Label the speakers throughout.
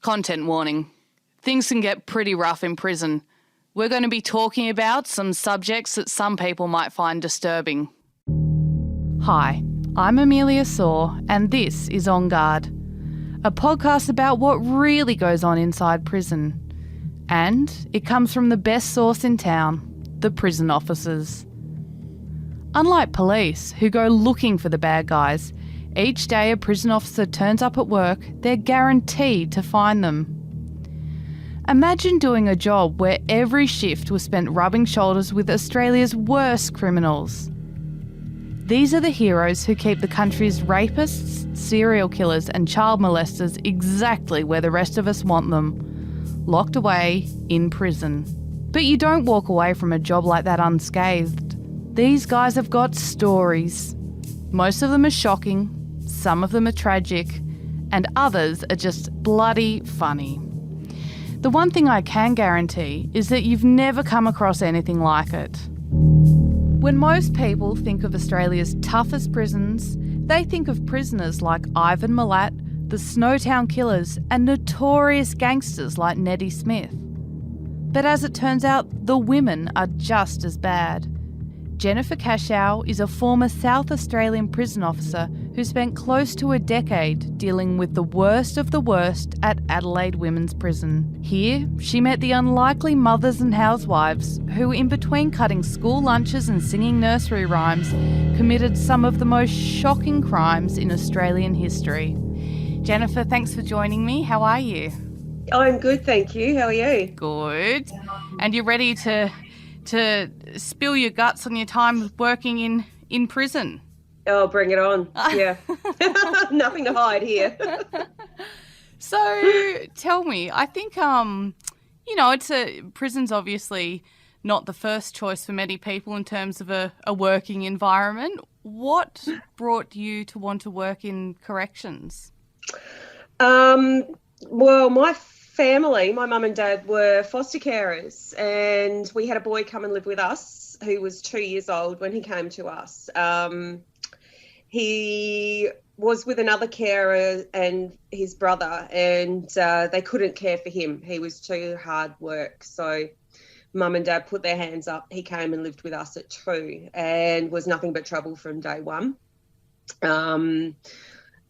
Speaker 1: Content warning. Things can get pretty rough in prison. We're going to be talking about some subjects that some people might find disturbing. Hi, I'm Amelia Saw, and this is On Guard, a podcast about what really goes on inside prison. And it comes from the best source in town, the prison officers. Unlike police, who go looking for the bad guys, each day a prison officer turns up at work, they're guaranteed to find them. Imagine doing a job where every shift was spent rubbing shoulders with Australia's worst criminals. These are the heroes who keep the country's rapists, serial killers and child molesters exactly where the rest of us want them, locked away in prison. But you don't walk away from a job like that unscathed. These guys have got stories. Most of them are shocking, some of them are tragic, and others are just bloody funny. The one thing I can guarantee is that you've never come across anything like it. When most people think of Australia's toughest prisons, they think of prisoners like Ivan Milat, the Snowtown Killers, and notorious gangsters like Neddy Smith. But as it turns out, the women are just as bad. Jennifer Cashow is a former South Australian prison officer who spent close to a decade dealing with the worst of the worst at Adelaide Women's Prison. Here, she met the unlikely mothers and housewives who, in between cutting school lunches and singing nursery rhymes, committed some of the most shocking crimes in Australian history. Jennifer, thanks for joining me. How are you?
Speaker 2: I'm good, thank you. How are you?
Speaker 1: Good. And you're ready to spill your guts on your time working in prison?
Speaker 2: Oh, bring it on. Yeah. Nothing to hide here.
Speaker 1: So tell me, I think, prison's obviously not the first choice for many people in terms of a working environment. What brought you to want to work in corrections?
Speaker 2: Well, my family, my mum and dad were foster carers, and we had a boy come and live with us who was 2 years old when he came to us. He was with another carer and his brother, and they couldn't care for him. He was too hard work. So mum and dad put their hands up. He came and lived with us at 2 and was nothing but trouble from day one.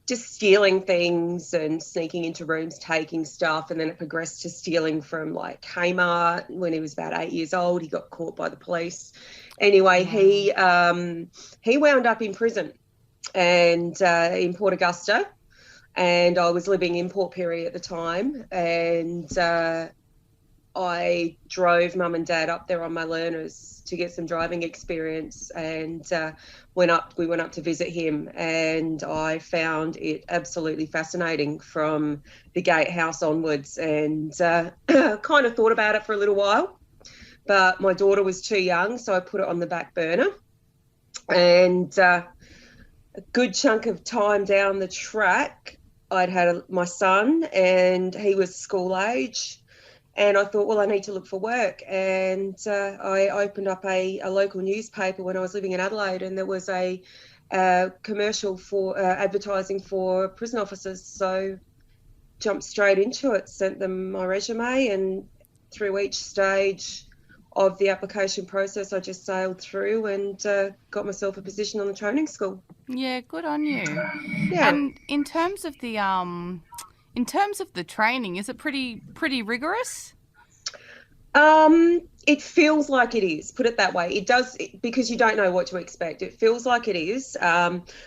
Speaker 2: Just stealing things and sneaking into rooms, taking stuff, and then it progressed to stealing from like Kmart. When he was about 8 years old, he got caught by the police. Anyway, he wound up in prison and in Port Augusta, and I was living in Port Pirie at the time, and I drove mum and dad up there on my learners to get some driving experience, and we went up to visit him, and I found it absolutely fascinating from the gatehouse onwards, and kind of thought about it for a little while, but my daughter was too young, so I put it on the back burner. And a good chunk of time down the track, I'd had my son, and he was school age. And I thought, well, I need to look for work. And I opened up a local newspaper when I was living in Adelaide, and there was a commercial for advertising for prison officers. So jumped straight into it, sent them my resume, and through each stage of the application process, I just sailed through and got myself a position on the training school.
Speaker 1: Yeah, good on you.
Speaker 2: Yeah.
Speaker 1: And in terms of the training, is it pretty rigorous?
Speaker 2: It feels like it is, put it that way. It does, because you don't know what to expect. It feels like it is.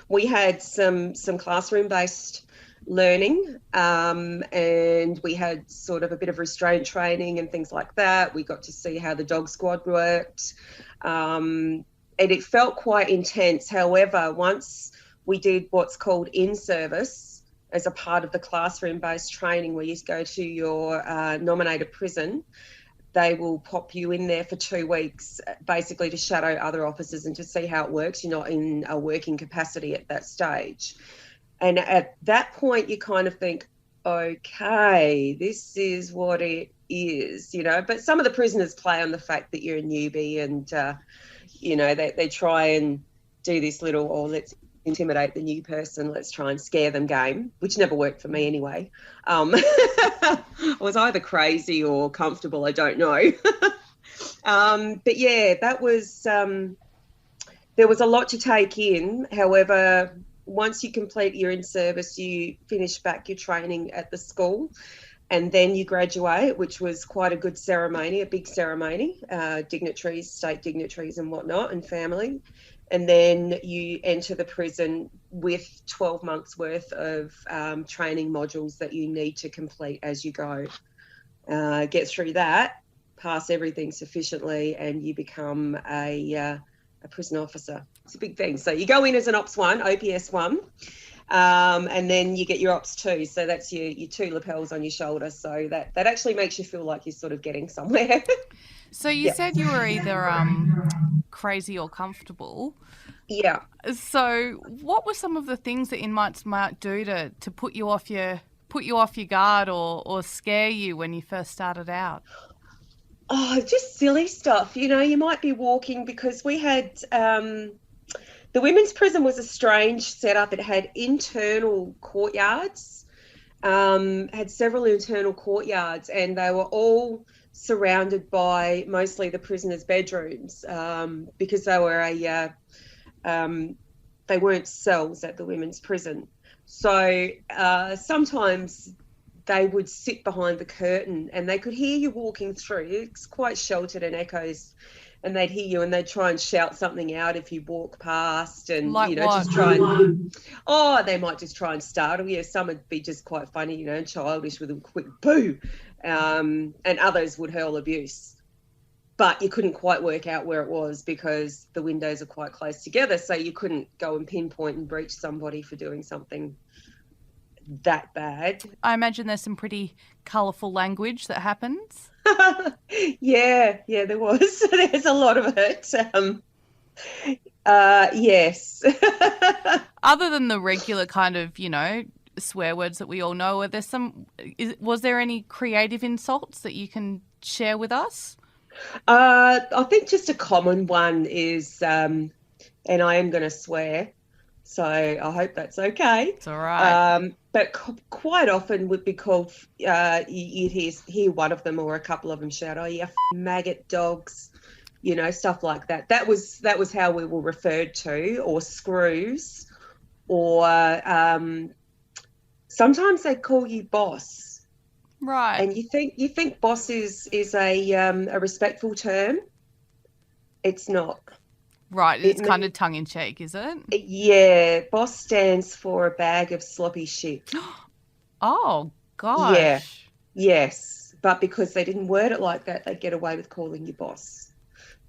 Speaker 2: We had some classroom-based learning, and we had sort of a bit of restraint training and things like that. We got to see how the dog squad worked, and it felt quite intense. However, once we did what's called in-service as a part of the classroom-based training, where you go to your nominated prison, they will pop you in there for 2 weeks, basically to shadow other officers and to see how it works. You're not in a working capacity at that stage. And at that point, you kind of think, okay, this is what it is, But some of the prisoners play on the fact that you're a newbie, and, they try and do this little, let's intimidate the new person, let's try and scare them game, which never worked for me anyway. I was either crazy or comfortable, I don't know. But yeah, that was, there was a lot to take in. However, once you complete your in-service, you finish back your training at the school and then you graduate, which was quite a good ceremony, a big ceremony, dignitaries, state dignitaries and whatnot, and family. And then you enter the prison with 12 months worth of training modules that you need to complete as you go. Get through that, pass everything sufficiently, and you become a prison officer. It's a big thing. So you go in as an Ops 1, OPS 1, and then you get your Ops 2. So that's your two lapels on your shoulder. So that actually makes you feel like you're sort of getting somewhere.
Speaker 1: So you said you were either crazy or comfortable.
Speaker 2: Yeah.
Speaker 1: So what were some of the things that inmates might do to put you off your guard or scare you when you first started out?
Speaker 2: Oh, just silly stuff. You know, you might be walking because we had the women's prison was a strange setup. It had internal courtyards, had several internal courtyards, and they were all surrounded by mostly the prisoners' bedrooms because they were they weren't cells at the women's prison. So sometimes they would sit behind the curtain and they could hear you walking through. It's quite sheltered and echoes, and they'd hear you and they'd try and shout something out if you walk past, and
Speaker 1: like
Speaker 2: you know,
Speaker 1: what?
Speaker 2: just try and they might just try and startle you. Some would be just quite funny, you know, and childish with a quick boo, and others would hurl abuse. But you couldn't quite work out where it was because the windows are quite close together, so you couldn't go and pinpoint and breach somebody for doing something that bad.
Speaker 1: I imagine there's some pretty colourful language that happens.
Speaker 2: yeah, there was. There's a lot of it. Yes.
Speaker 1: Other than the regular kind of, you know, swear words that we all know, was there any creative insults that you can share with us?
Speaker 2: I think just a common one is, and I am going to swear, so I hope that's okay.
Speaker 1: It's all right.
Speaker 2: But quite often would be called, you'd hear one of them or a couple of them shout, "Oh, you maggot dogs," you know, stuff like that. That was how we were referred to, or screws, or sometimes they call you boss.
Speaker 1: Right.
Speaker 2: And you think boss is a respectful term. It's not.
Speaker 1: Right, it's kind of tongue-in-cheek, is it?
Speaker 2: Yeah, boss stands for a bag of sloppy shit.
Speaker 1: Oh, gosh.
Speaker 2: Yeah, yes. But because they didn't word it like that, they'd get away with calling you boss.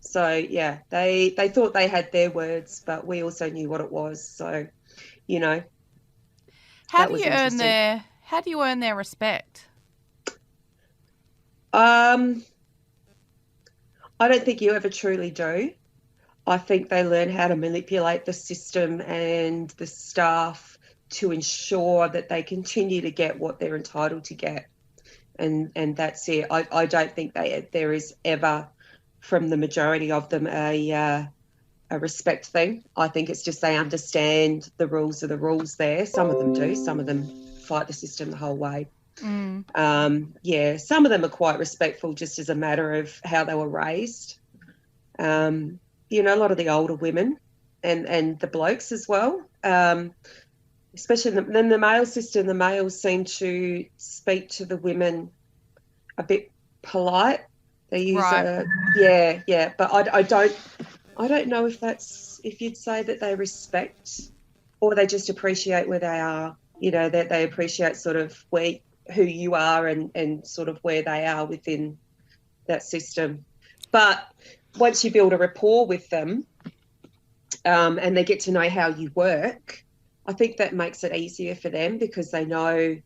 Speaker 2: So, yeah, they thought they had their words, but we also knew what it was. So, you know.
Speaker 1: How do you earn their respect?
Speaker 2: I don't think you ever truly do. I think they learn how to manipulate the system and the staff to ensure that they continue to get what they're entitled to get. And that's it. I don't think there is ever, from the majority of them, a respect thing. I think it's just they understand the rules are the rules there. Some of them do. Some of them fight the system the whole way. Yeah, some of them are quite respectful just as a matter of how they were raised. You know, a lot of the older women and the blokes as well, especially in the male system, the males seem to speak to the women a bit polite. They use
Speaker 1: right.
Speaker 2: But I don't know if you'd say that they respect or they just appreciate where they are, you know, that they appreciate sort of who you are and sort of where they are within that system. But once you build a rapport with them and they get to know how you work, I think that makes it easier for them because they know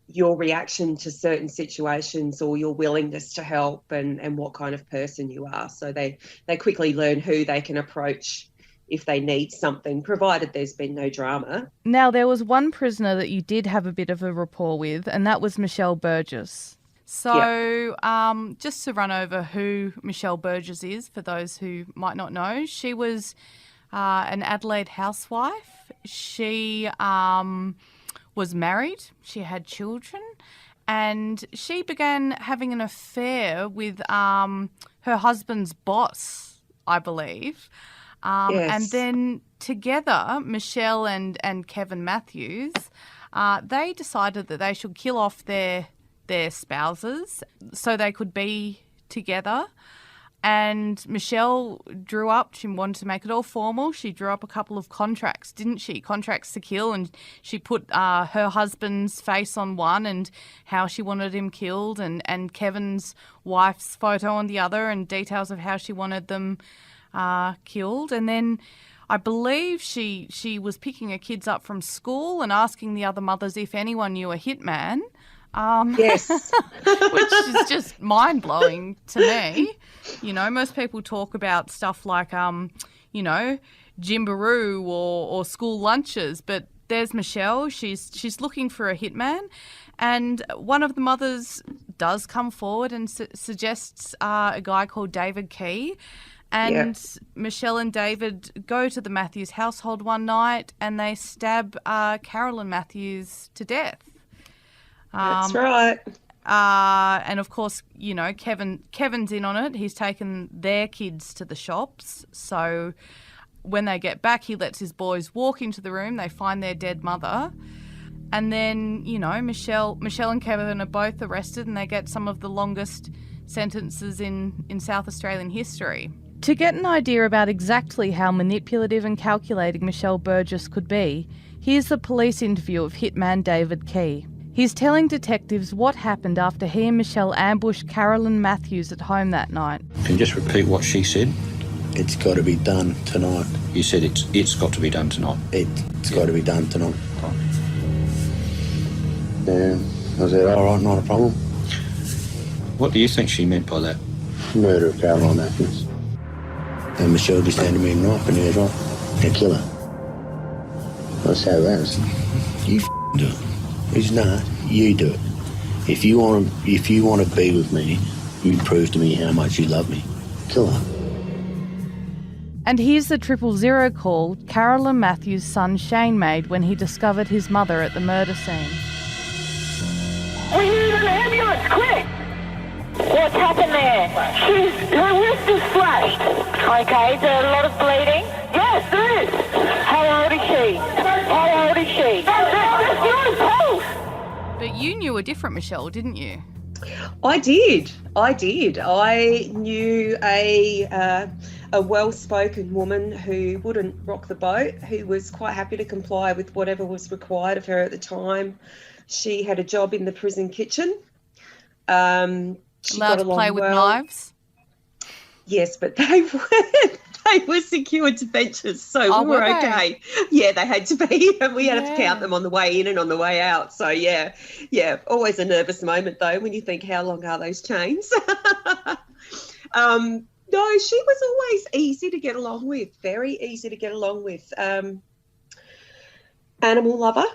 Speaker 2: your reaction to certain situations or your willingness to help and what kind of person you are. So they quickly learn who they can approach if they need something, provided there's been no drama.
Speaker 1: Now, there was one prisoner that you did have a bit of a rapport with, and that was Michelle Burgess. So just to run over who Michelle Burgess is, for those who might not know, she was an Adelaide housewife. She was married. She had children. And she began having an affair with her husband's boss, I believe.
Speaker 2: Yes.
Speaker 1: And then together, Michelle and Kevin Matthews, they decided that they should kill off their spouses so they could be together. And Michelle drew up, she wanted to make it all formal. She drew up a couple of contracts, didn't she? Contracts to kill. And she put her husband's face on one and how she wanted him killed, and Kevin's wife's photo on the other, and details of how she wanted them killed. And then I believe she was picking her kids up from school and asking the other mothers if anyone knew a hitman.
Speaker 2: Yes.
Speaker 1: Which is just mind-blowing to me. You know, most people talk about stuff like, you know, Gymbaroo or school lunches, but there's Michelle. She's looking for a hitman, and one of the mothers does come forward and suggests a guy called David Key. And Michelle and David go to the Matthews household one night and they stab Carolyn Matthews to death.
Speaker 2: That's right.
Speaker 1: And of course, you know, Kevin's in on it. He's taken their kids to the shops. So when they get back, he lets his boys walk into the room. They find their dead mother. And then, you know, Michelle and Kevin are both arrested, and they get some of the longest sentences in South Australian history. To get an idea about exactly how manipulative and calculating Michelle Burgess could be, here's the police interview of hitman David Key. He's telling detectives what happened after he and Michelle ambushed Carolyn Matthews at home that night.
Speaker 3: Can you just repeat what she said?
Speaker 4: It's got to be done tonight.
Speaker 3: You said it's got to be done tonight.
Speaker 4: It's got to be done tonight. Yeah, I said, all right, not a problem.
Speaker 3: What do you think she meant by that?
Speaker 4: Murder of Caroline Matthews. And Michelle just handed me a knife and he was right, and kill her. That's how that is. You do it. It's not. You do it. If you want to be with me, you prove to me how much you love me. Kill her.
Speaker 1: And here's the 000 call Carolyn Matthews' son Shane made when he discovered his mother at the murder scene.
Speaker 5: We need an ambulance, quick! What's happened there? Her wrist is slashed. Okay, is there a lot of bleeding? Yes, there is. How old is she? How old is she? That's not a pulse.
Speaker 1: But you knew a different Michelle, didn't you?
Speaker 2: I did. I knew a well-spoken woman who wouldn't rock the boat, who was quite happy to comply with whatever was required of her at the time. She had a job in the prison kitchen. She
Speaker 1: allowed to play with knives?
Speaker 2: Yes, but they were secured to benches, so we were okay. Yeah, they had to be. We had to count them on the way in and on the way out. So, yeah. Always a nervous moment, though, when you think, how long are those chains? No, she was always easy to get along with, very easy to get along with. Animal lover.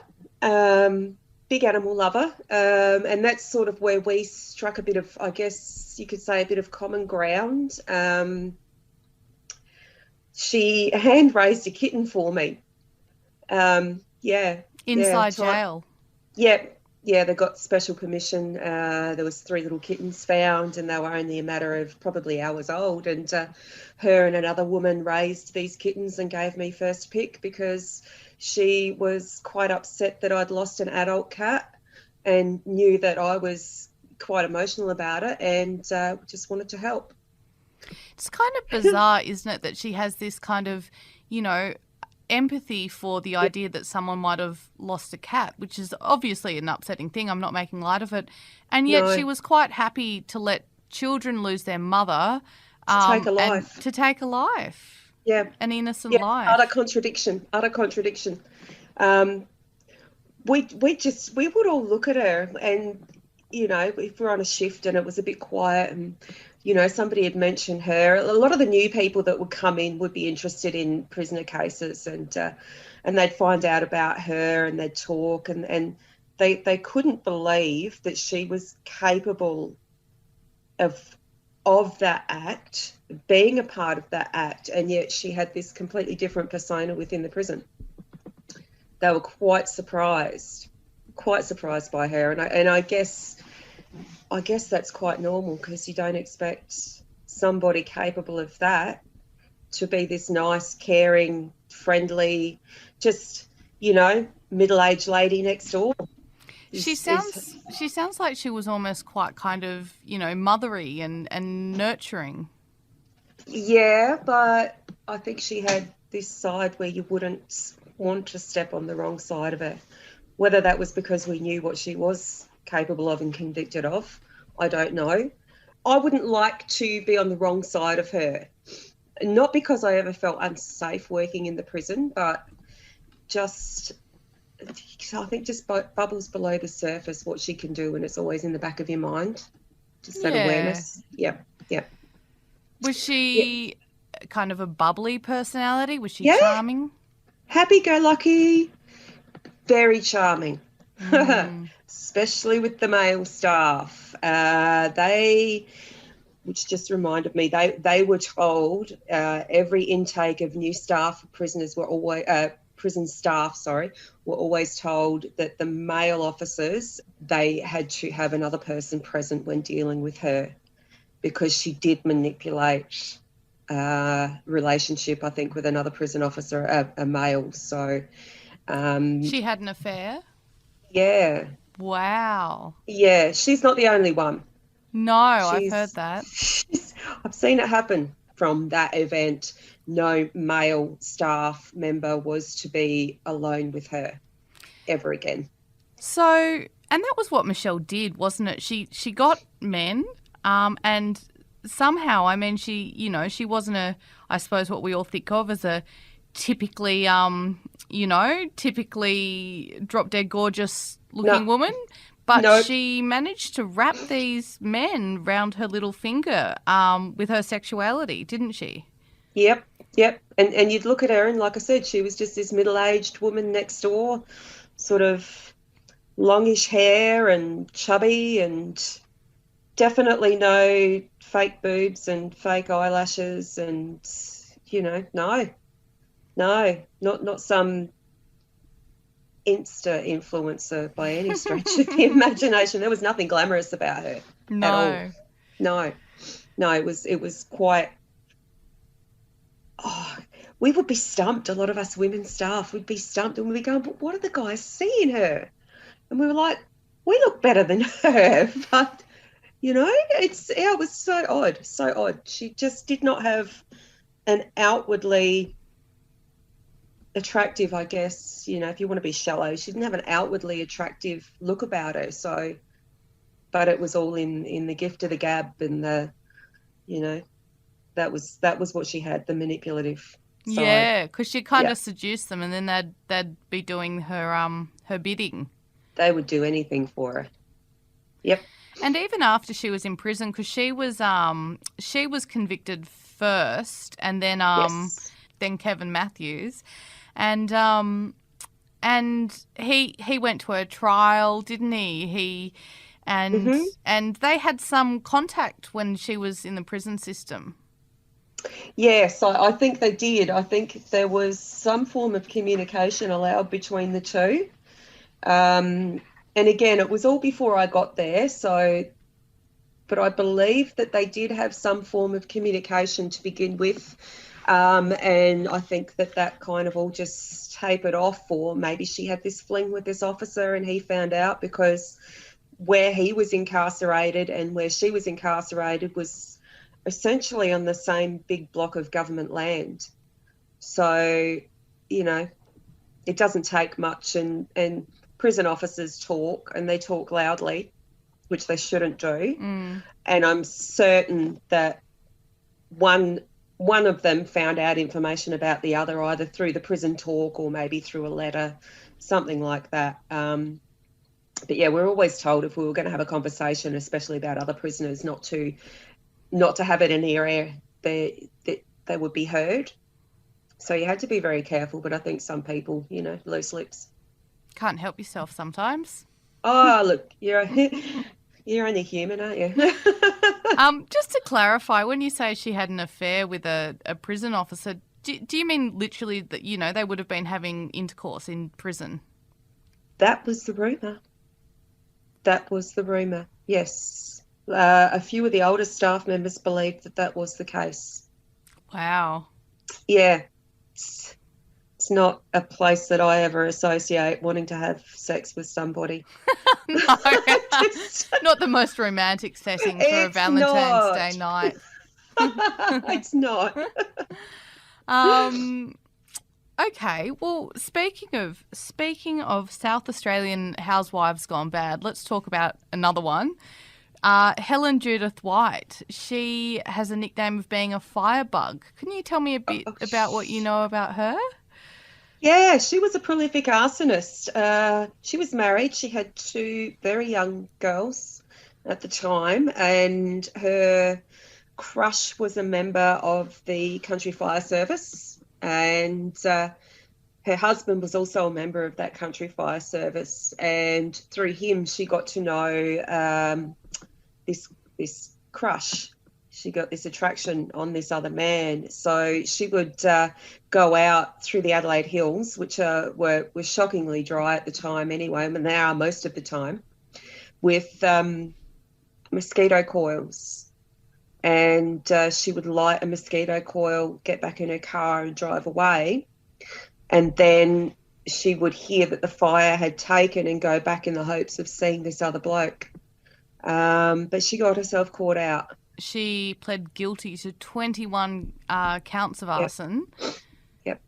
Speaker 2: Big animal lover, and that's sort of where we struck a bit of, I guess you could say, a bit of common ground. She hand-raised a kitten for me.
Speaker 1: Inside jail?
Speaker 2: Yeah, they got special permission. There was 3 little kittens found, and they were only a matter of probably hours old, and her and another woman raised these kittens and gave me first pick because she was quite upset that I'd lost an adult cat and knew that I was quite emotional about it and just wanted to help.
Speaker 1: It's kind of bizarre, isn't it, that she has this kind of, you know, empathy for the idea that someone might have lost a cat, which is obviously an upsetting thing. I'm not making light of it. And yet she was quite happy to let children lose their mother.
Speaker 2: To take a life.
Speaker 1: To take a life.
Speaker 2: Yeah.
Speaker 1: An innocent life.
Speaker 2: Utter contradiction. We would all look at her and, you know, if we're on a shift and it was a bit quiet and, you know, somebody had mentioned her, a lot of the new people that would come in would be interested in prisoner cases and they'd find out about her and they'd talk and they couldn't believe that she was capable of of that act, being a part of that act, and yet she had this completely different persona within the prison. They were quite surprised by her, and I guess that's quite normal, because you don't expect somebody capable of that to be this nice, caring, friendly, just, middle-aged lady next door.
Speaker 1: She sounds like she was almost quite kind of, mothery and nurturing.
Speaker 2: Yeah, but I think she had this side where you wouldn't want to step on the wrong side of her. Whether that was because we knew what she was capable of and convicted of, I don't know. I wouldn't like to be on the wrong side of her. Not because I ever felt unsafe working in the prison, but just, I think just bubbles below the surface what she can do, and it's always in the back of your mind. Just that awareness. Yeah.
Speaker 1: Was she kind of a bubbly personality? Was she charming?
Speaker 2: Happy-go-lucky, very charming, especially with the male staff. Which just reminded me, they were told every intake of new staff, prison staff, were always told that the male officers, they had to have another person present when dealing with her, because she did manipulate relationship, I think, with another prison officer, a male. So
Speaker 1: she had an affair?
Speaker 2: Yeah.
Speaker 1: Wow.
Speaker 2: Yeah, she's not the only one.
Speaker 1: No, I've heard that.
Speaker 2: I've seen it happen from that event. No male staff member was to be alone with her ever again.
Speaker 1: So, and that was what Michelle did, wasn't it? She got men, and somehow, I mean, she wasn't I suppose what we all think of as a typically drop dead gorgeous looking woman. But she managed to wrap these men round her little finger with her sexuality, didn't she?
Speaker 2: Yep. And you'd look at her, and like I said, she was just this middle-aged woman next door, sort of longish hair and chubby, and definitely no fake boobs and fake eyelashes, and, not some Insta influencer by any stretch of the imagination. There was nothing glamorous about her at all. No, it was quite. Oh, we would be stumped. A lot of us women staff would be stumped, and we'd be going, "But what do the guys see in her?" And we were like, "We look better than her," but it was so odd. She just did not have an outwardly attractive, I guess, if you want to be shallow, she didn't have an outwardly attractive look about her. So, but it was all in the gift of the gab, and that was what she had, the manipulative side.
Speaker 1: Yeah, because she kind of seduced them, and then they'd be doing her bidding.
Speaker 2: They would do anything for her. Yep.
Speaker 1: And even after she was in prison, because she was convicted first, and then then Kevin Matthews. And he went to her trial, didn't he? And they had some contact when she was in the prison system.
Speaker 2: Yes, I think they did. I think there was some form of communication allowed between the two. And again, it was all before I got there. But I believe that they did have some form of communication to begin with. And I think that kind of all just tapered off, or maybe she had this fling with this officer and he found out, because where he was incarcerated and where she was incarcerated was essentially on the same big block of government land. So, it doesn't take much, and prison officers talk, and they talk loudly, which they shouldn't do. And I'm certain that one of them found out information about the other, either through the prison talk or maybe through a letter, something like that. But yeah, we're always told if we were going to have a conversation, especially about other prisoners, not to have it in the area that they would be heard. So you had to be very careful. But I think some people, loose lips.
Speaker 1: Can't help yourself sometimes.
Speaker 2: Oh, look, you're only human, aren't you?
Speaker 1: Just to clarify, when you say she had an affair with a prison officer, do you mean literally that, you know, they would have been having intercourse in prison?
Speaker 2: That was the rumour. That was the rumour, yes. A few of the older staff members believed that that was the case.
Speaker 1: Wow.
Speaker 2: Yeah. It's not a place that I ever associate wanting to have sex with somebody.
Speaker 1: No, not the most romantic setting for a
Speaker 2: It's
Speaker 1: Valentine's
Speaker 2: not.
Speaker 1: Day night.
Speaker 2: It's not.
Speaker 1: Okay, well, speaking of South Australian housewives gone bad, let's talk about another one. Helen Judith White. She has a nickname of being a firebug. Can you tell me a bit about what you know about her?
Speaker 2: Yeah, she was a prolific arsonist. She was married. She had 2 very young girls at the time, and her crush was a member of the Country Fire Service, and her husband was also a member of that Country Fire Service, and through him she got to know this crush. She got this attraction on this other man. So she would go out through the Adelaide Hills, which were shockingly dry at the time anyway, and they are most of the time, with mosquito coils. And she would light a mosquito coil, get back in her car and drive away. And then she would hear that the fire had taken and go back in the hopes of seeing this other bloke. But she got herself caught out.
Speaker 1: She pled guilty to 21 counts of arson.
Speaker 2: Yep.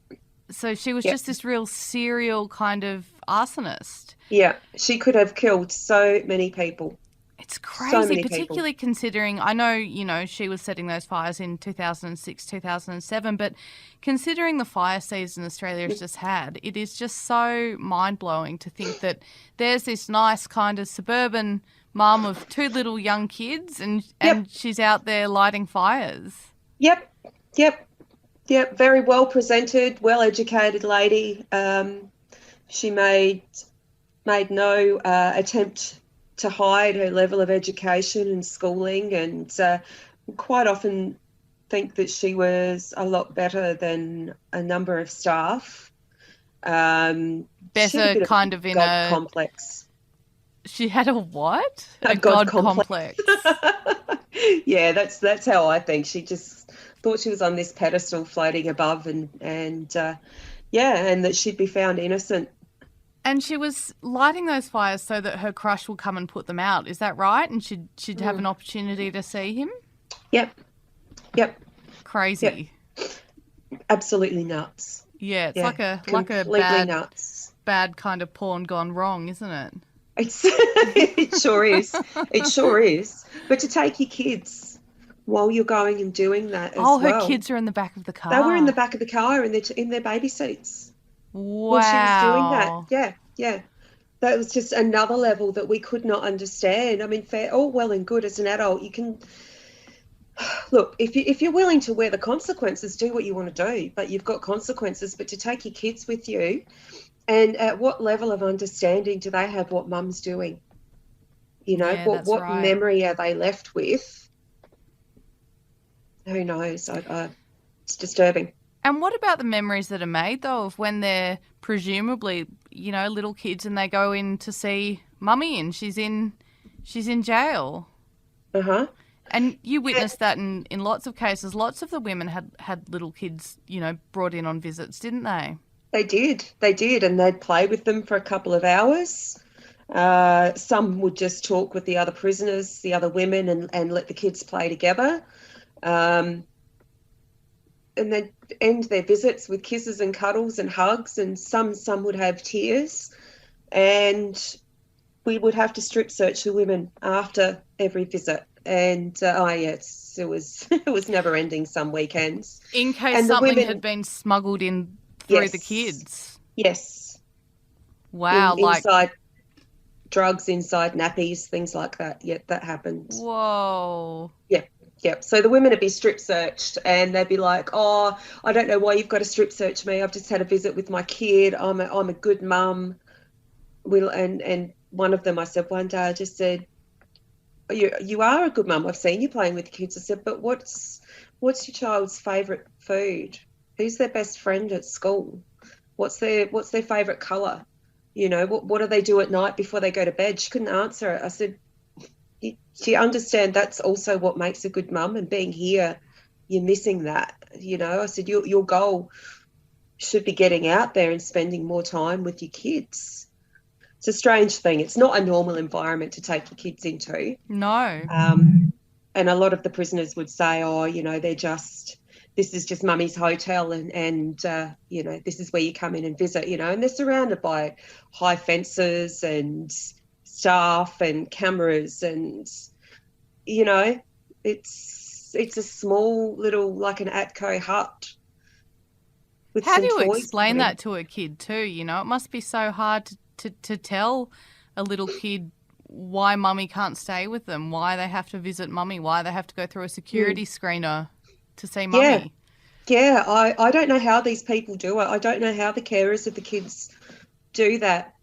Speaker 1: So she was just this real serial kind of arsonist.
Speaker 2: Yeah, she could have killed so many people.
Speaker 1: It's
Speaker 2: So
Speaker 1: crazy,
Speaker 2: many
Speaker 1: particularly considering, I know, you know, she was setting those fires in 2006, 2007, but considering the fire season Australia has just had, it is just so mind-blowing to think that there's this nice kind of suburban mum of 2 little young kids and she's out there lighting fires.
Speaker 2: Yep. Very well presented, well educated lady. She made no attempt to hide her level of education and schooling, and quite often think that she was a lot better than a number of staff.
Speaker 1: Better kind of in
Speaker 2: God
Speaker 1: a
Speaker 2: complex.
Speaker 1: She had a what?
Speaker 2: A God complex. Yeah, that's how I think. She just thought she was on this pedestal floating above, and that she'd be found innocent.
Speaker 1: And she was lighting those fires so that her crush will come and put them out. Is that right? And she'd have an opportunity to see him?
Speaker 2: Yep.
Speaker 1: Crazy.
Speaker 2: Yep. Absolutely nuts.
Speaker 1: Yeah, it's like a
Speaker 2: completely nuts.
Speaker 1: bad kind of porn gone wrong, isn't it?
Speaker 2: It sure is. It sure is. But to take your kids while you're going and doing that as well.
Speaker 1: Oh, her kids are in the back of the car.
Speaker 2: They were in the back of the car in their baby seats.
Speaker 1: Wow.
Speaker 2: While she was doing that. Yeah. That was just another level that we could not understand. I mean, all well and good as an adult. You can look, if you're willing to wear the consequences, do what you want to do. But you've got consequences. But to take your kids with you, and at what level of understanding do they have what mum's doing? You know, what
Speaker 1: right.
Speaker 2: memory are they left with? Who knows? It's disturbing.
Speaker 1: And what about the memories that are made, though, of when they're presumably, you know, little kids and they go in to see mummy and she's in jail?
Speaker 2: Uh-huh.
Speaker 1: And you witnessed that in lots of cases. Lots of the women had little kids, you know, brought in on visits, didn't they?
Speaker 2: They did, and they'd play with them for a couple of hours. Some would just talk with the other prisoners, the other women, and let the kids play together. And they'd end their visits with kisses and cuddles and hugs, and some would have tears. And we would have to strip search the women after every visit. And it was never ending some weekends.
Speaker 1: In case something had been smuggled in through the kids.
Speaker 2: Yes.
Speaker 1: Wow.
Speaker 2: Inside drugs, inside nappies, things like that. Yeah, that happened.
Speaker 1: Whoa.
Speaker 2: Yep. So the women would be strip searched and they'd be like, oh, I don't know why you've got to strip search me. I've just had a visit with my kid. I'm a good mum. And one of them, I said one day, I just said, you are a good mum. I've seen you playing with the kids. I said, but what's your child's favourite food? Who's their best friend at school? What's their favourite colour? You know, what do they do at night before they go to bed? She couldn't answer it. I said, do you understand that's also what makes a good mum? And being here, you're missing that. You know, I said, your goal should be getting out there and spending more time with your kids. It's a strange thing. It's not a normal environment to take your kids into.
Speaker 1: No.
Speaker 2: And a lot of the prisoners would say, oh, you know, this is just mummy's hotel and you know, this is where you come in and visit, you know, and they're surrounded by high fences and staff and cameras and, you know, it's a small little, like an ATCO hut.
Speaker 1: How do you explain that to a kid too? You know, it must be so hard to tell a little kid why mummy can't stay with them, why they have to visit mummy, why they have to go through a security screener to see mummy.
Speaker 2: Yeah, I don't know how these people do it. I don't know how the carers of the kids do that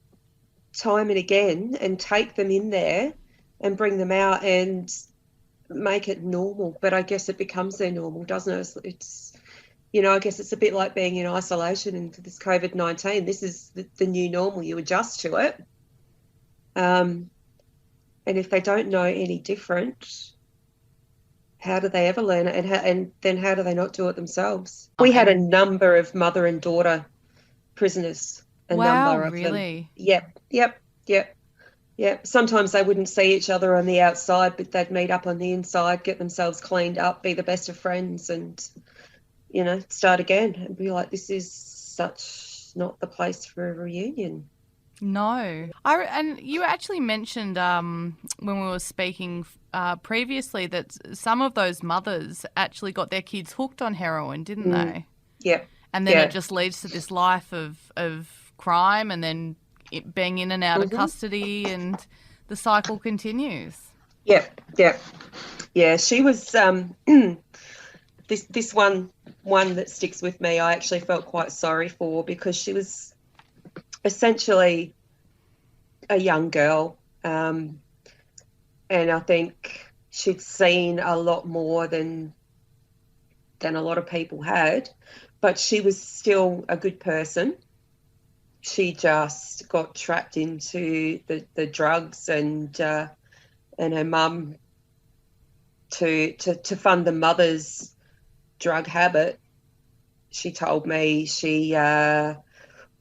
Speaker 2: time and again and take them in there and bring them out and make it normal. But I guess it becomes their normal, doesn't it? It's you know, I guess it's a bit like being in isolation and this COVID-19. This is the new normal. You adjust to it. And if they don't know any different, how do they ever learn it? And then how do they not do it themselves? We had a number of mother and daughter prisoners. Number of
Speaker 1: really?
Speaker 2: Them. Yep. Sometimes they wouldn't see each other on the outside, but they'd meet up on the inside, get themselves cleaned up, be the best of friends and, you know, start again and be like, this is not the place for a reunion.
Speaker 1: No. And you actually mentioned when we were speaking previously that some of those mothers actually got their kids hooked on heroin, didn't they?
Speaker 2: Yeah.
Speaker 1: And then it just leads to this life of crime and then it being in and out of custody and the cycle continues.
Speaker 2: Yeah. She was this one that sticks with me. I actually felt quite sorry for because she was essentially a young girl, and I think she'd seen a lot more than a lot of people had, but she was still a good person. She just got trapped into the drugs and her mum to fund the mother's drug habit. She told me she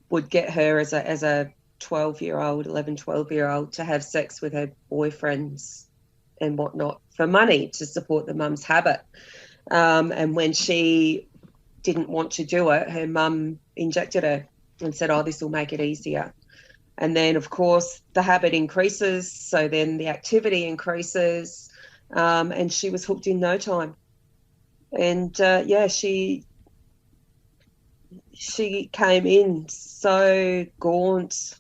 Speaker 2: would get her as a 12-year-old to have sex with her boyfriends and whatnot for money to support the mum's habit. And when she didn't want to do it, her mum injected her and said, oh, this will make it easier. And then, of course, the habit increases, so then the activity increases, and she was hooked in no time. And, she came in so gaunt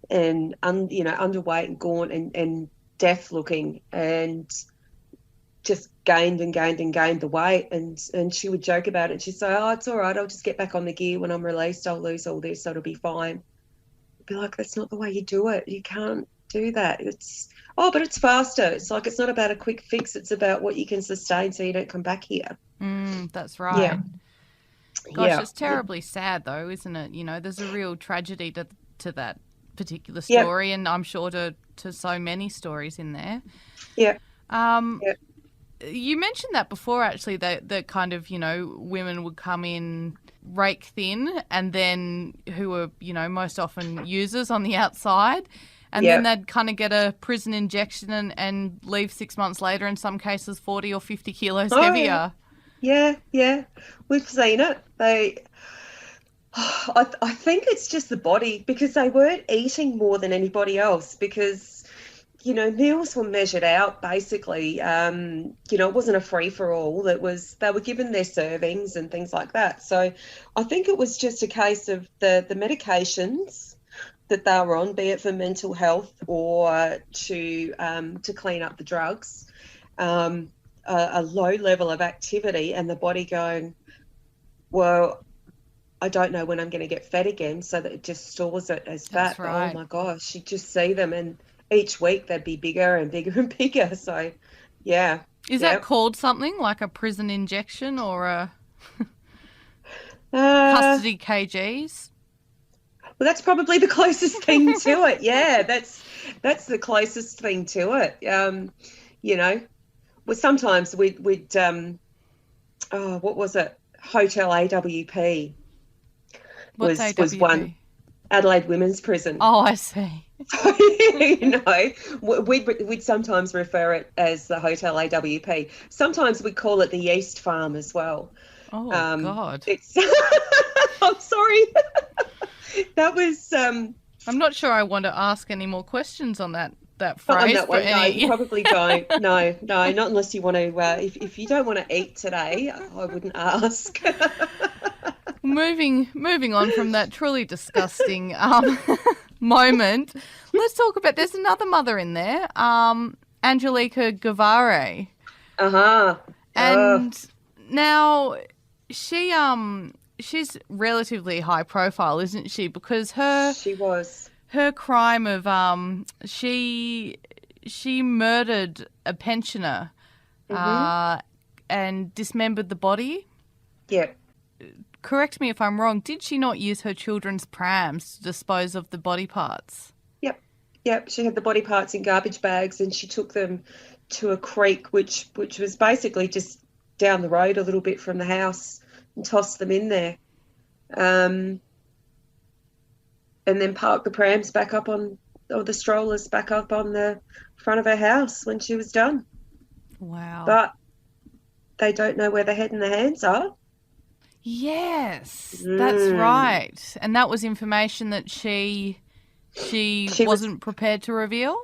Speaker 2: and, underweight and gaunt and death-looking and just gained the weight. And she would joke about it. She'd say, oh, it's all right. I'll just get back on the gear when I'm released. I'll lose all this. So it'll be fine. I'd be like, that's not the way you do it. You can't do that. But it's faster. It's like it's not about a quick fix. It's about what you can sustain so you don't come back here.
Speaker 1: That's right.
Speaker 2: Yeah.
Speaker 1: Gosh, it's terribly sad though, isn't it? You know, there's a real tragedy to that particular story, and I'm sure to so many stories in there.
Speaker 2: Yeah.
Speaker 1: You mentioned that before, actually, that kind of, you know, women would come in rake thin and then who were, you know, most often users on the outside. And then they'd kind of get a prison injection and leave 6 months later, in some cases 40 or 50 kilos heavier.
Speaker 2: Yeah. We've seen it. I think it's just the body, because they weren't eating more than anybody else, because, you know, meals were measured out basically. It wasn't a free-for-all. They were given their servings and things like that. So I think it was just a case of the medications that they were on, be it for mental health or to clean up the drugs, a low level of activity, and the body going, well, I don't know when I'm going to get fed again, so that it just stores it as fat.
Speaker 1: That's right.
Speaker 2: Oh my gosh, you just see them, and each week they'd be bigger and bigger and bigger. So, yeah.
Speaker 1: Is that called something like a prison injection or a custody kgs?
Speaker 2: Well, that's probably the closest thing to it. Yeah, that's the closest thing to it. You know, well, sometimes we'd what was it? Hotel AWP.
Speaker 1: What's
Speaker 2: was
Speaker 1: AWP?
Speaker 2: one. Adelaide Women's Prison.
Speaker 1: Oh, I see.
Speaker 2: You know, we'd sometimes refer it as the Hotel AWP. Sometimes we call it the Yeast Farm as well.
Speaker 1: Oh, God.
Speaker 2: It's I'm sorry. That was
Speaker 1: I'm not sure I want to ask any more questions on that phrase.
Speaker 2: on that one. No, you probably don't. No, not unless you want to. If you don't want to eat today, I wouldn't ask.
Speaker 1: Moving on from that truly disgusting moment, let's talk about. There's another mother in there, Angelica Guevara. And now she's relatively high profile, isn't she? Because her crime of she murdered a pensioner and dismembered the body.
Speaker 2: Yeah.
Speaker 1: Correct me if I'm wrong. Did she not use her children's prams to dispose of the body parts?
Speaker 2: Yep. She had the body parts in garbage bags and she took them to a creek, which was basically just down the road a little bit from the house, and tossed them in there. And then parked the prams back up or the strollers back up on the front of her house when she was done.
Speaker 1: Wow.
Speaker 2: But they don't know where the head and the hands are.
Speaker 1: Yes, that's right. And that was information that she wasn't prepared to reveal?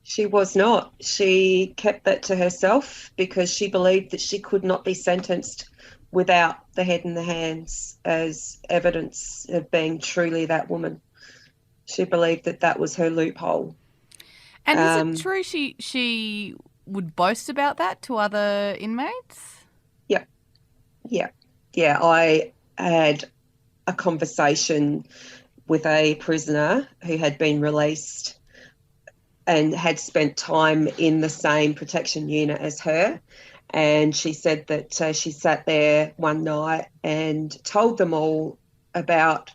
Speaker 2: She was not. She kept that to herself because she believed that she could not be sentenced without the head and the hands as evidence of being truly that woman. She believed that was her loophole.
Speaker 1: And is it true she would boast about that to other inmates?
Speaker 2: Yeah, I had a conversation with a prisoner who had been released and had spent time in the same protection unit as her. And she said that she sat there one night and told them all about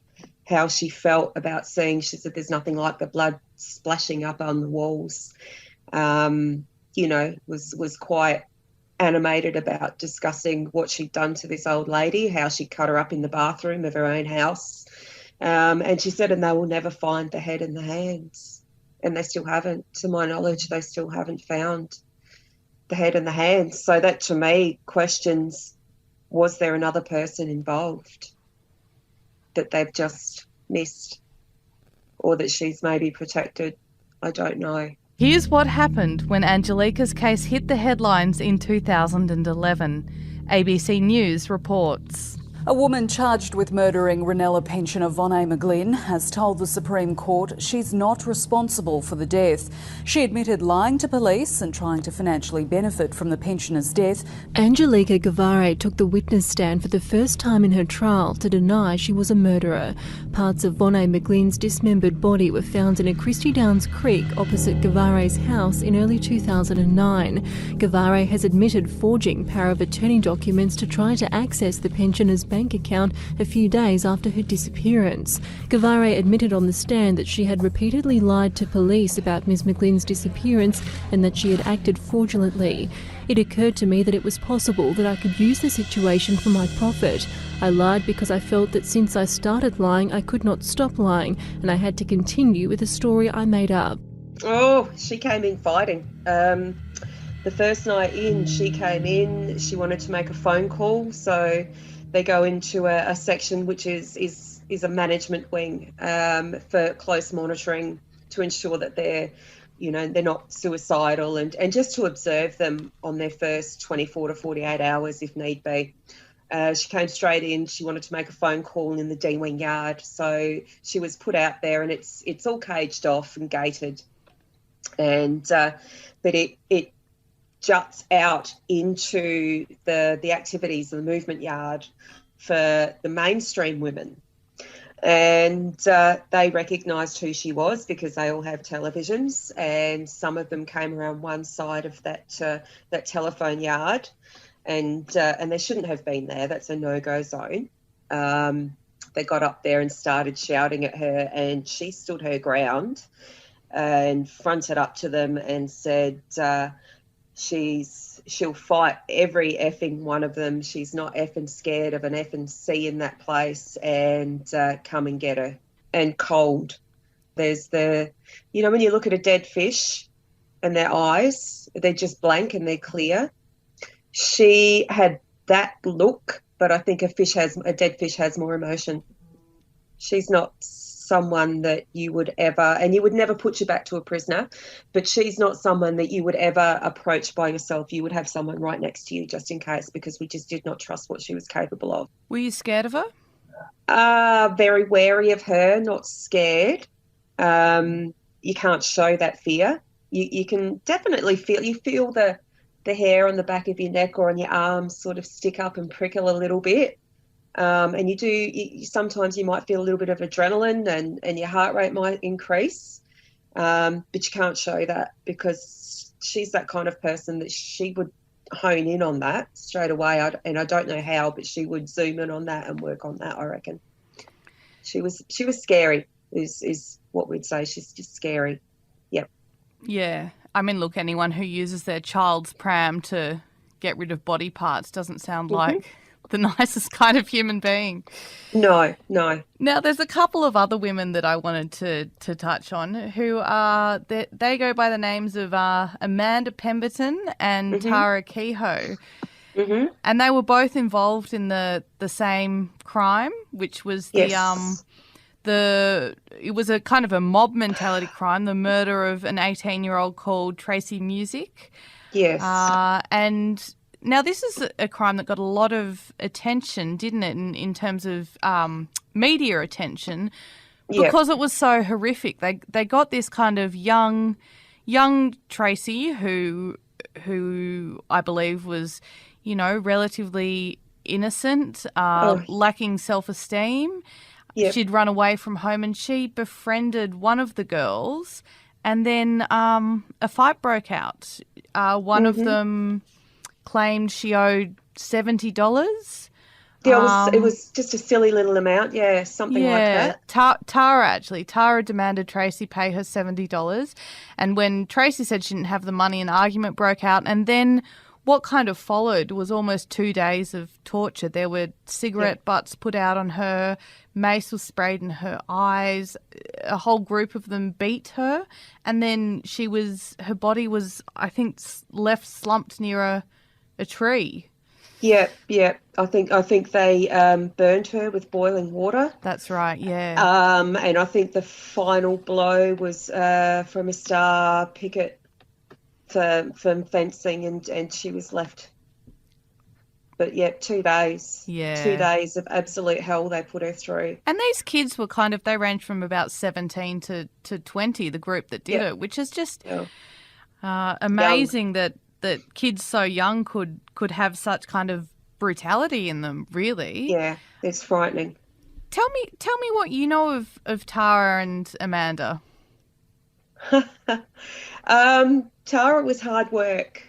Speaker 2: how she felt about seeing, she said there's nothing like the blood splashing up on the walls. Was quite animated about discussing what she'd done to this old lady, how she cut her up in the bathroom of her own house. And she said, and they will never find the head and the hands. And they still haven't. To my knowledge, they still haven't found the head and the hands. So that, to me, questions, was there another person involved that they've just missed, or that she's maybe protected? I don't know.
Speaker 1: Here's what happened when Angelica's case hit the headlines in 2011. ABC News reports.
Speaker 6: A woman charged with murdering Ranella pensioner Vonne McGlynn has told the Supreme Court she's not responsible for the death. She admitted lying to police and trying to financially benefit from the pensioner's death.
Speaker 7: Angelica Guevara took the witness stand for the first time in her trial to deny she was a murderer. Parts of Vonne McGlynn's dismembered body were found in a Christie Downs creek opposite Guevara's house in early 2009. Guevara has admitted forging power of attorney documents to try to access the pensioner's bank account a few days after her disappearance. Guevara admitted on the stand that she had repeatedly lied to police about Ms McGlynn's disappearance and that she had acted fraudulently. It occurred to me that it was possible that I could use the situation for my profit. I lied because I felt that since I started lying, I could not stop lying, and I had to continue with a story I made up.
Speaker 2: Oh, she came in fighting. The first night in, she came in, she wanted to make a phone call, so they go into a section which is a management wing for close monitoring to ensure that they're not suicidal and just to observe them on their first 24 to 48 hours if need be. She came straight in. She wanted to make a phone call in the D wing yard, so she was put out there, and it's all caged off and gated, and but it juts out into the activities of the movement yard for the mainstream women. And they recognised who she was because they all have televisions, and some of them came around one side of that telephone yard, and they shouldn't have been there. That's a no-go zone. They got up there and started shouting at her, and she stood her ground and fronted up to them and said she'll fight every effing one of them. She's not effing scared of an effing C in that place, and come and get her. And cold. There's when you look at a dead fish and their eyes, they're just blank and they're clear. She had that look, but I think a dead fish has more emotion. She's not someone that you would ever, and you would never put you back to a prisoner, but she's not someone that you would ever approach by yourself. You would have someone right next to you just in case, because we just did not trust what she was capable of.
Speaker 1: Were you scared of her?
Speaker 2: Very wary of her, not scared. You can't show that fear. You can definitely feel the hair on the back of your neck or on your arms sort of stick up and prickle a little bit. And sometimes you might feel a little bit of adrenaline and your heart rate might increase. But you can't show that because she's that kind of person that she would hone in on that straight away. And I don't know how, but she would zoom in on that and work on that, I reckon. She was scary is what we'd say. She's just scary. Yep.
Speaker 1: Yeah. I mean, look, anyone who uses their child's pram to get rid of body parts doesn't sound like the nicest kind of human being.
Speaker 2: No.
Speaker 1: Now, there's a couple of other women that I wanted to touch on who are, they go by the names of Amanda Pemberton and Tara Kehoe. Mm-hmm. And they were both involved in the same crime, which was it was a kind of a mob mentality crime, the murder of an 18-year-old called Tracy Music.
Speaker 2: Yes.
Speaker 1: And now this is a crime that got a lot of attention, didn't it, in terms of media attention, because it was so horrific. They got this kind of young Tracy who I believe was, relatively innocent, lacking self-esteem. Yep. She'd run away from home and she befriended one of the girls, and then a fight broke out. One of them claimed she owed $70.
Speaker 2: Yeah, it was just a silly little amount. Yeah, something like that.
Speaker 1: Tara demanded Tracy pay her $70. And when Tracy said she didn't have the money, an argument broke out. And then what kind of followed was almost 2 days of torture. There were cigarette butts put out on her, mace was sprayed in her eyes, a whole group of them beat her, and then her body was, I think, left slumped near a tree.
Speaker 2: Yeah. I think they burned her with boiling water.
Speaker 1: That's right, yeah.
Speaker 2: And I think the final blow was from a star picket from fencing, and she was left. But 2 days. Yeah. 2 days of absolute hell they put her through.
Speaker 1: And these kids were they ranged from about 17 to 20, the group that did it, which is just amazing that kids so young could have such kind of brutality in them, really.
Speaker 2: Yeah, it's frightening.
Speaker 1: Tell me what you know of Tara and Amanda.
Speaker 2: Tara was hard work.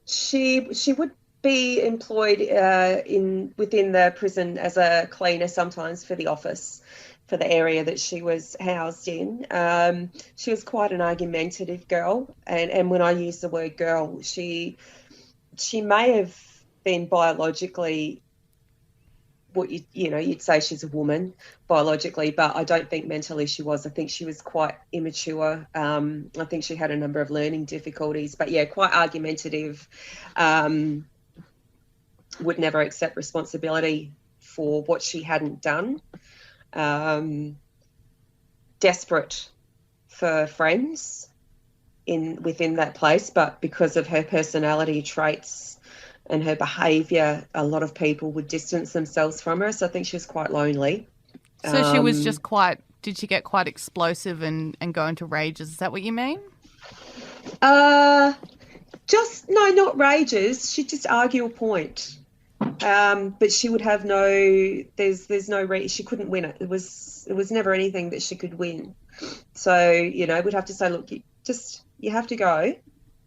Speaker 2: She would be employed within the prison as a cleaner sometimes for the office, for the area that she was housed in. She was quite an argumentative girl, and when I use the word girl, she may have been biologically what you'd say she's a woman biologically, but I don't think mentally she was. I think she was quite immature. I think she had a number of learning difficulties, but quite argumentative. Would never accept responsibility for what she hadn't done. Desperate for friends within that place, but because of her personality traits and her behaviour, a lot of people would distance themselves from her. So I think she was quite lonely.
Speaker 1: So she was just did she get quite explosive and go into rages? Is that what you mean?
Speaker 2: No, not rages. She'd just argue a point. But she would have no. There's no she couldn't win it. It was never anything that she could win. So we'd have to say, look, you have to go.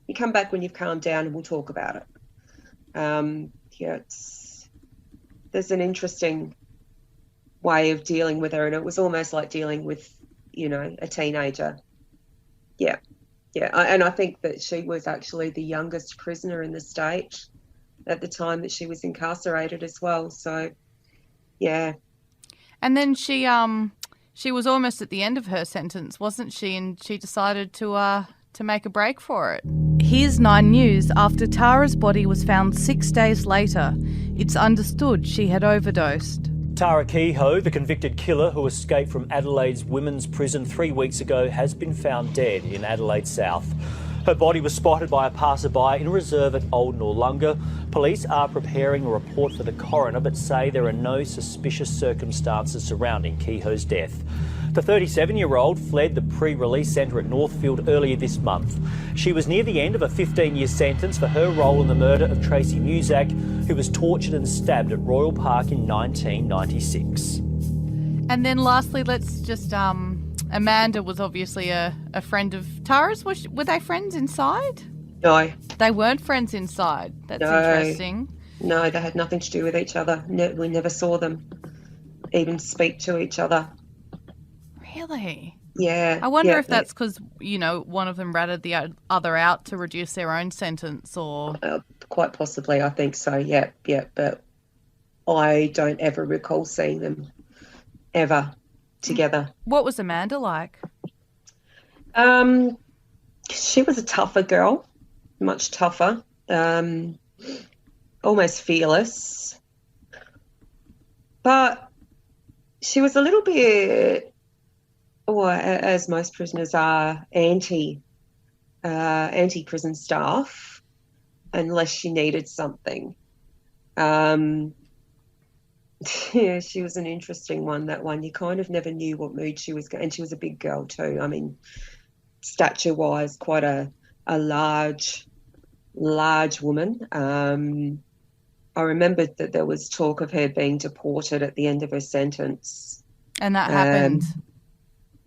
Speaker 2: You come back when you've calmed down, and we'll talk about it. There's an interesting way of dealing with her, and it was almost like dealing with a teenager. Yeah. And I think that she was actually the youngest prisoner in the state at the time that she was incarcerated as well. So, yeah.
Speaker 1: And then she was almost at the end of her sentence, wasn't she? And she decided to make a break for it. Here's 9 News. After Tara's body was found 6 days later, it's understood she had overdosed.
Speaker 8: Tara Kehoe, the convicted killer who escaped from Adelaide's women's prison 3 weeks ago, has been found dead in Adelaide South. Her body was spotted by a passerby in a reserve at Old Noarlunga. Police are preparing a report for the coroner but say there are no suspicious circumstances surrounding Kehoe's death. The 37-year-old fled the pre-release centre at Northfield earlier this month. She was near the end of a 15-year sentence for her role in the murder of Tracy Muzak, who was tortured and stabbed at Royal Park in 1996.
Speaker 1: And then lastly, let's just... Amanda was obviously a friend of Tara's. Were they friends inside?
Speaker 2: No.
Speaker 1: They weren't friends inside. That's interesting.
Speaker 2: No, they had nothing to do with each other. No, we never saw them even speak to each other.
Speaker 1: Really?
Speaker 2: Yeah.
Speaker 1: I wonder if that's because, one of them ratted the other out to reduce their own sentence or...
Speaker 2: quite possibly, I think so, yeah. But I don't ever recall seeing them ever together.
Speaker 1: What was Amanda like?
Speaker 2: She was a tougher girl, much tougher, almost fearless. But she was a little bit, as most prisoners are, anti-prison staff, unless she needed something. Yeah, she was an interesting one, that one. You kind of never knew what mood she was going, and she was a big girl too. I mean, stature-wise, quite a large woman. I remembered that there was talk of her being deported at the end of her sentence.
Speaker 1: And that happened?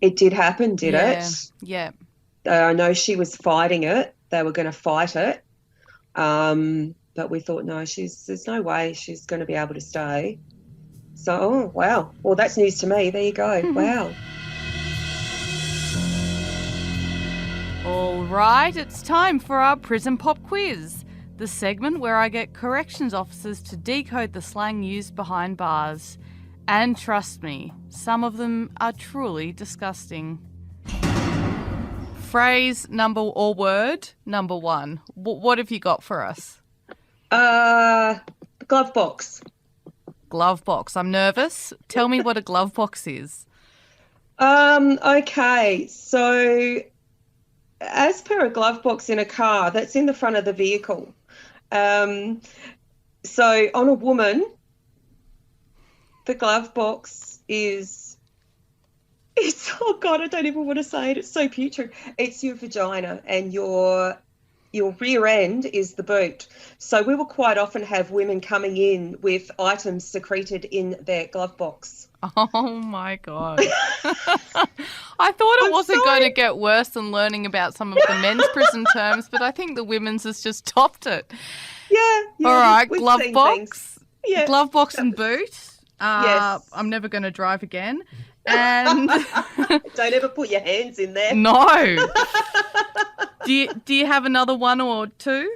Speaker 2: It did happen, did it?
Speaker 1: Yeah.
Speaker 2: I know she was fighting it. They were going to fight it. But we thought, no, there's no way she's going to be able to stay. So, oh, wow. Well, that's news to me. There you go. Wow.
Speaker 1: All right, it's time for our Prison Pop Quiz, the segment where I get corrections officers to decode the slang used behind bars. And trust me, some of them are truly disgusting. Phrase or word number 1. What have you got for us?
Speaker 2: Glove box.
Speaker 1: Glove box. I'm nervous. Tell me what a glove box is.
Speaker 2: Okay, so as per a glove box in a car, that's in the front of the vehicle. So on a woman, the glove box it's, oh God, I don't even want to say it. It's so putrid. It's your vagina, and your rear end is the boot. So we will quite often have women coming in with items secreted in their glove box.
Speaker 1: Oh, my God. I thought it wasn't going to get worse than learning about some of the men's prison terms, but I think the women's has just topped it.
Speaker 2: Yeah.
Speaker 1: All right, glove box.
Speaker 2: Things. Yeah.
Speaker 1: Glove box and boot.
Speaker 2: Yes.
Speaker 1: I'm never going to drive again. And
Speaker 2: don't ever put your hands in there.
Speaker 1: No. Do you have another one or two?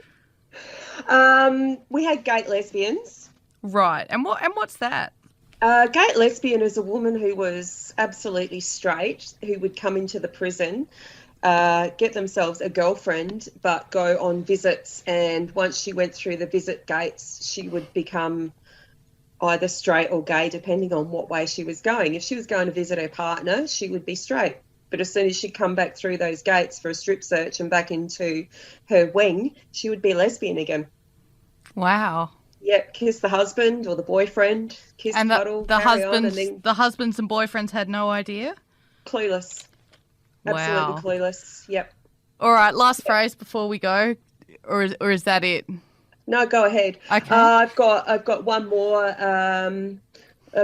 Speaker 2: We had gate lesbians.
Speaker 1: Right. And what's that?
Speaker 2: Gate lesbian is a woman who was absolutely straight, who would come into the prison, get themselves a girlfriend, but go on visits. And once she went through the visit gates, she would become either straight or gay, depending on what way she was going. If she was going to visit her partner, she would be straight. But as soon as she'd come back through those gates for a strip search and back into her wing, she would be lesbian again.
Speaker 1: Wow.
Speaker 2: Yep, kiss the husband or the boyfriend, kiss,
Speaker 1: and
Speaker 2: cuddle,
Speaker 1: the husbands and boyfriends had no idea?
Speaker 2: Clueless.
Speaker 1: Wow.
Speaker 2: Absolutely clueless. Yep.
Speaker 1: All right, last phrase before we go, or is that it?
Speaker 2: No, go ahead.
Speaker 1: Okay.
Speaker 2: I've got one more.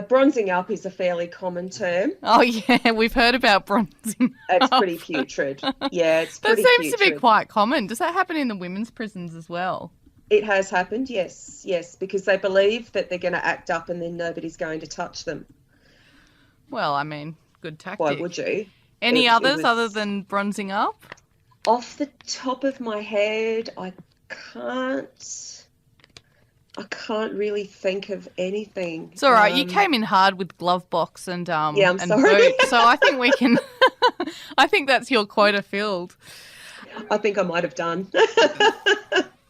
Speaker 2: Bronzing up is a fairly common term.
Speaker 1: Oh, yeah, we've heard about bronzing.
Speaker 2: It's
Speaker 1: up.
Speaker 2: pretty putrid. Yeah, it's
Speaker 1: That
Speaker 2: pretty
Speaker 1: seems to be
Speaker 2: putrid.
Speaker 1: quite common. Does that happen in the women's prisons as well?
Speaker 2: It has happened, yes, because they believe that they're going to act up and then nobody's going to touch them.
Speaker 1: Well, I mean, good tactic.
Speaker 2: Why would you?
Speaker 1: Any
Speaker 2: It
Speaker 1: others
Speaker 2: was-
Speaker 1: other than bronzing up?
Speaker 2: Off the top of my head, I can't really think of anything.
Speaker 1: It's all right. You came in hard with glove box and
Speaker 2: Yeah, I'm
Speaker 1: and
Speaker 2: sorry.
Speaker 1: boot, so I think we can. I think that's your quota filled.
Speaker 2: I think I might have done.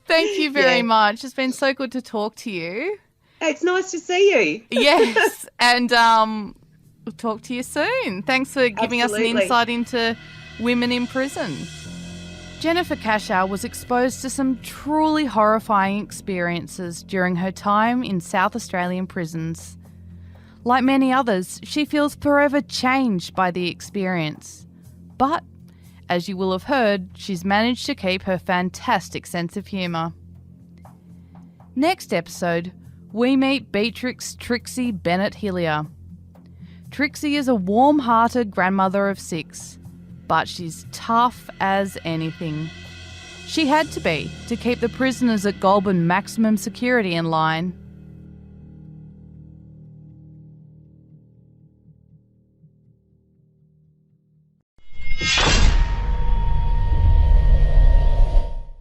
Speaker 1: Thank you very
Speaker 2: Yeah.
Speaker 1: much. It's been so good to talk to you.
Speaker 2: It's nice to see you.
Speaker 1: Yes, and we'll talk to you soon. Thanks for giving us an
Speaker 2: Absolutely.
Speaker 1: insight into women in prison. Jennifer Cashow was exposed to some truly horrifying experiences during her time in South Australian prisons. Like many others, she feels forever changed by the experience. But, as you will have heard, she's managed to keep her fantastic sense of humour. Next episode, we meet Beatrix Trixie Bennett Hillier. Trixie is a warm-hearted grandmother of 6, but she's tough as anything. She had to be to keep the prisoners at Goulburn maximum security in line.